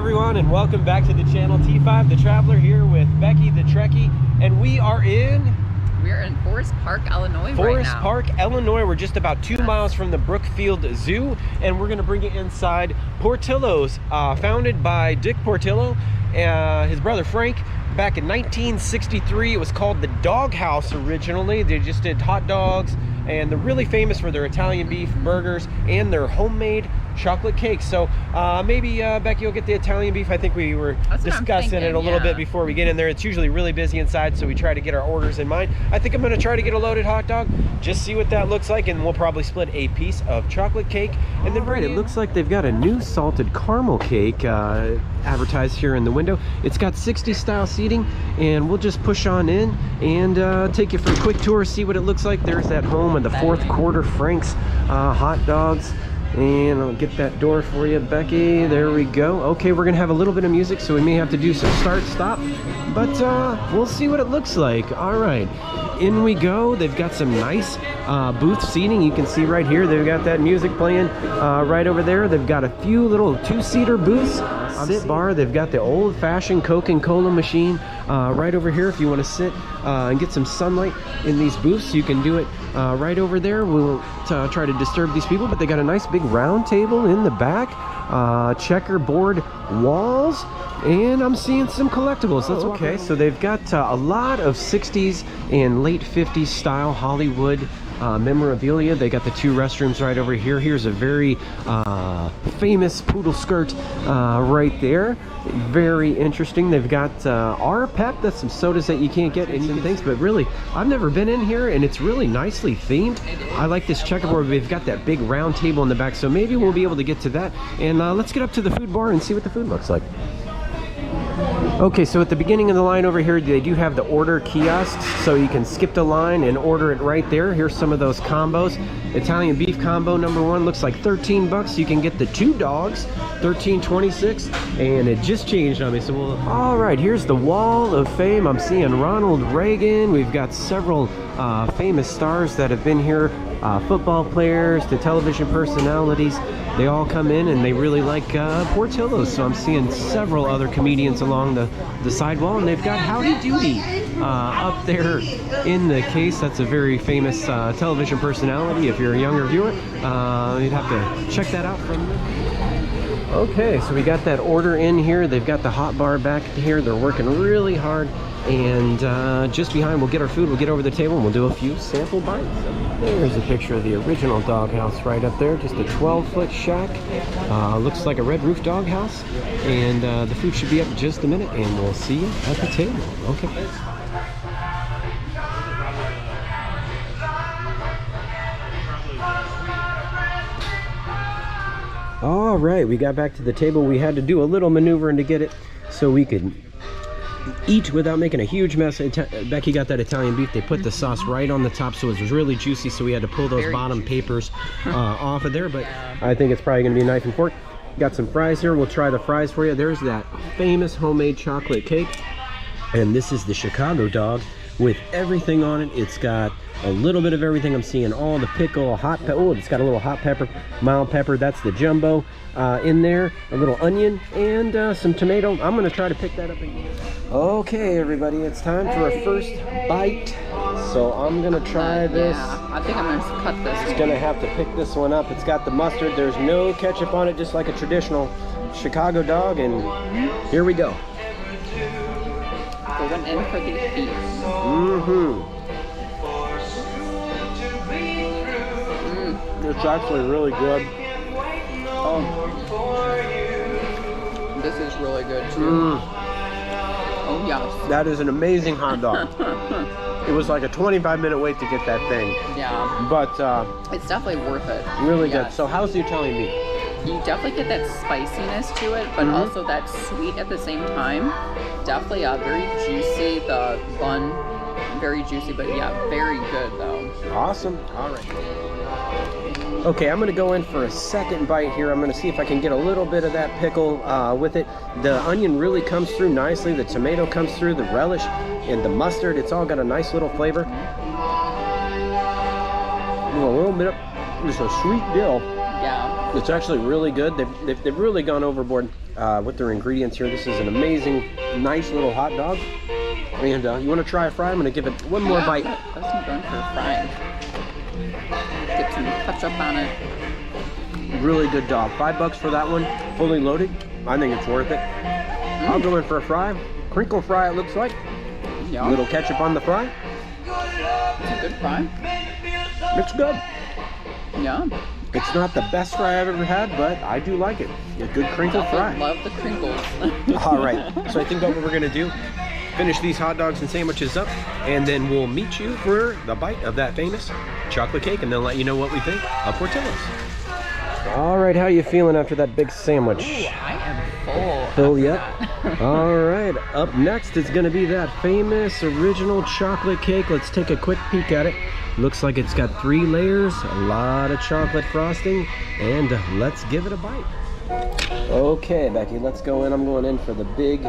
everyone, and welcome back to the channel. T5 the Traveler here with Becky the Trekkie, and we're in Forest Park, Illinois Forest Park, Illinois. We're just about 2 miles from the Brookfield Zoo, and we're going to bring you inside Portillo's, founded by Dick Portillo, his brother Frank, back in 1963. It was called the Dog House originally. They just did hot dogs, and they're really famous for their Italian beef burgers and their homemade chocolate cakes. So maybe Becky will get the Italian beef. I think we were discussing it a little bit before we get in there. It's usually really busy inside, so we try to get our orders in mind. I think I'm going to try to get a loaded hot dog, just see what that looks like, and we'll probably split a piece of chocolate cake. And then it looks like they've got a new salted caramel cake advertised here in the window. It's got 60s style seating, and we'll just push on in and take you for a quick tour, see what it looks like. There's that home of the Fourth Quarter Frank's hot dogs. And I'll get that door for you, Becky. There we go. Okay, we're gonna have a little bit of music, so we may have to do some start stop, but we'll see what it looks like. All right, in we go. They've got some nice booth seating. You can see right here, they've got that music playing right over there. They've got a few little two-seater booths, sit bar. They've got the old-fashioned Coke and Cola machine right over here. If you want to sit and get some sunlight in these booths, you can do it right over there. We'll try to disturb these people, but they got a nice big round table in the back, checkerboard walls, and I'm seeing some collectibles. Let's walk around. So they've got a lot of 60s and late 50s style Hollywood memorabilia. They got the two restrooms right over here. Here's a very famous poodle skirt right there. Very interesting. They've got our Pep. That's some sodas that you can't get and some things, but really, I've never been in here, and it's really nicely themed. I like this checkerboard. We've got that big round table in the back, so maybe we'll be able to get to that. And let's get up to the food bar and see what the food looks like. Okay, so at the beginning of the line over here, they do have the order kiosks, so you can skip the line and order it right there. Here's some of those combos. Italian beef combo #1 looks like 13 bucks. You can get the 2 dogs, 13.26, and it just changed on me. So all right, here's the Wall of Fame. I'm seeing Ronald Reagan. We've got several famous stars that have been here, football players to television personalities. They all come in and they really like Portillo's. So I'm seeing several other comedians along the sidewall, and they've got Howdy Doody up there in the case. That's a very famous television personality. If you're a younger viewer, you'd have to check that out from them. Okay, so we got that order in here. They've got the hot bar back here. They're working really hard. And just behind, we'll get our food, we'll get over the table, and we'll do a few sample bites. There's a picture of the original doghouse right up there, just a 12-foot shack. Looks like a red roof doghouse. And the food should be up in just a minute, and we'll see you at the table. Okay. All right, we got back to the table. We had to do a little maneuvering to get it so we could eat without making a huge mess. Becky got that Italian beef. They put the sauce right on the top, so it was really juicy, so we had to pull those bottom papers off of there, but I think it's probably going to be a knife and fork. Got some fries here. We'll try the fries for you. There's that famous homemade chocolate cake, and this is the Chicago dog with everything on it. It's got a little bit of everything. I'm seeing all the pickle, hot pepper. Oh, it's got a little hot pepper, mild pepper. That's the jumbo in there. A little onion and some tomato. I'm going to try to pick that up again. Okay, everybody, it's time for a first bite. So I'm going to try this. Yeah, I think I'm going to cut this. It's going to have to pick this one up. It's got the mustard. There's no ketchup on it, just like a traditional Chicago dog. And here we go. Going in for the beef. It's actually really good. Oh, this is really good too. Oh yes. That is an amazing hot dog. It was like a 25-minute wait to get that thing. Yeah. But it's definitely worth it. Really good. So how's the Italian beef? You definitely get that spiciness to it, but also that sweet at the same time. Definitely very juicy. The bun, very juicy, but yeah, very good though. Awesome. All right. Okay, I'm going to go in for a second bite here. I'm going to see if I can get a little bit of that pickle with it. The onion really comes through nicely. The tomato comes through, the relish, and the mustard. It's all got a nice little flavor. A little bit of just a sweet dill. Yeah. It's actually really good. They've really gone overboard with their ingredients here. This is an amazing, nice little hot dog. And you want to try a fry? I'm going to give it one more bite. I was going for a fry. Get some ketchup on it. Really good dog. $5 for that one, fully loaded. I think it's worth it. I'll go in for a fry. Crinkle fry, it looks like. Yeah. A little ketchup on the fry. It's a good fry. It's good. Yeah. It's not the best fry I've ever had, but I do like it. A good crinkle fry. Love the crinkles. All right. So I think what we're going to do, finish these hot dogs and sandwiches up, and then we'll meet you for the bite of that famous chocolate cake, and then let you know what we think of Portillo's. All right, how you feeling after that big sandwich? Ooh, I am full. Full yet? All right, up next is going to be that famous original chocolate cake. Let's take a quick peek at it. Looks like it's got 3 layers, a lot of chocolate frosting, and let's give it a bite. Okay, Becky, let's go in. I'm going in for the big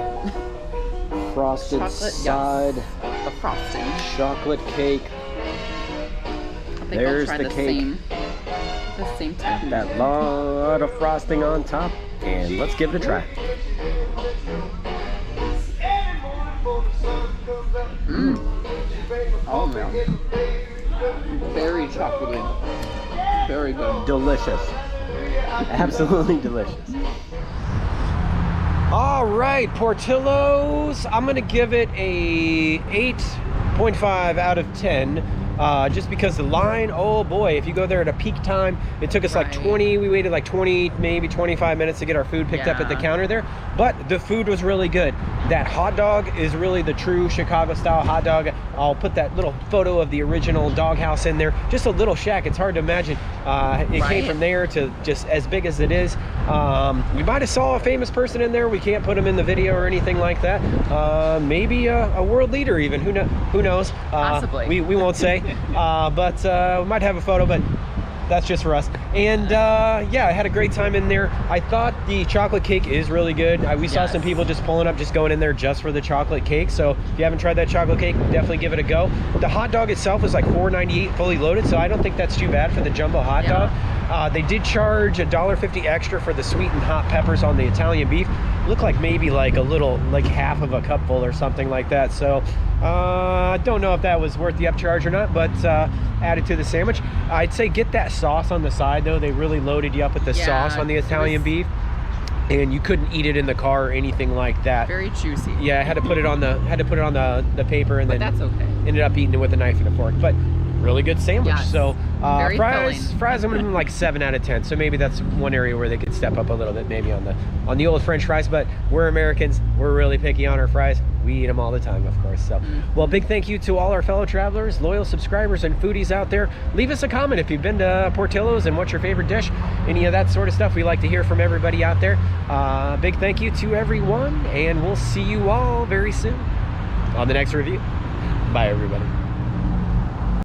frosted Chocolate, side. Yes. The frosting. Chocolate cake. I think There's I'll try the cake. The same time. That lot of frosting on top, and let's give it a try. Oh man. Very chocolatey. Very good. Delicious. Absolutely delicious. All right, Portillo's. I'm gonna give it a 8.5 out of 10. Just because the line, oh boy, if you go there at a peak time, it took us like 20, we waited like 20, maybe 25 minutes to get our food picked up at the counter there, but the food was really good. That hot dog is really the true Chicago style hot dog. I'll put that little photo of the original doghouse in there. Just a little shack, it's hard to imagine. It came from there to just as big as it is. We might have saw a famous person in there. We can't put him in the video or anything like that. Maybe a world leader even, who knows? Possibly. We won't say. But we might have a photo, but that's just for us. And yeah, I had a great time in there. I thought the chocolate cake is really good. We saw some people just pulling up, just going in there just for the chocolate cake. So if you haven't tried that chocolate cake, definitely give it a go. The hot dog itself is like $4.98 fully loaded, so I don't think that's too bad for the jumbo hot dog. They did charge $1.50 extra for the sweet and hot peppers on the Italian beef. Looked like maybe like a little, like half of a cupful or something like that. So I don't know if that was worth the upcharge or not, but added to the sandwich. I'd say get that sauce on the side though. They really loaded you up with the sauce on the Italian beef, and you couldn't eat it in the car or anything like that. Very juicy. Yeah, I had to put it on the paper, and then that's okay. Ended up eating it with a knife and a fork. But really good sandwich. Yes. So Fries I'm gonna give them like 7 out of 10. So maybe that's one area where they could step up a little bit, maybe on the old French fries. But we're Americans, we're really picky on our fries. We eat them all the time, of course. So well, big thank you to all our fellow travelers, loyal subscribers, and foodies out there. Leave us a comment if you've been to Portillo's and what's your favorite dish, any of that sort of stuff. We like to hear from everybody out there. Big thank you to everyone, and we'll see you all very soon on the next review. Bye, everybody.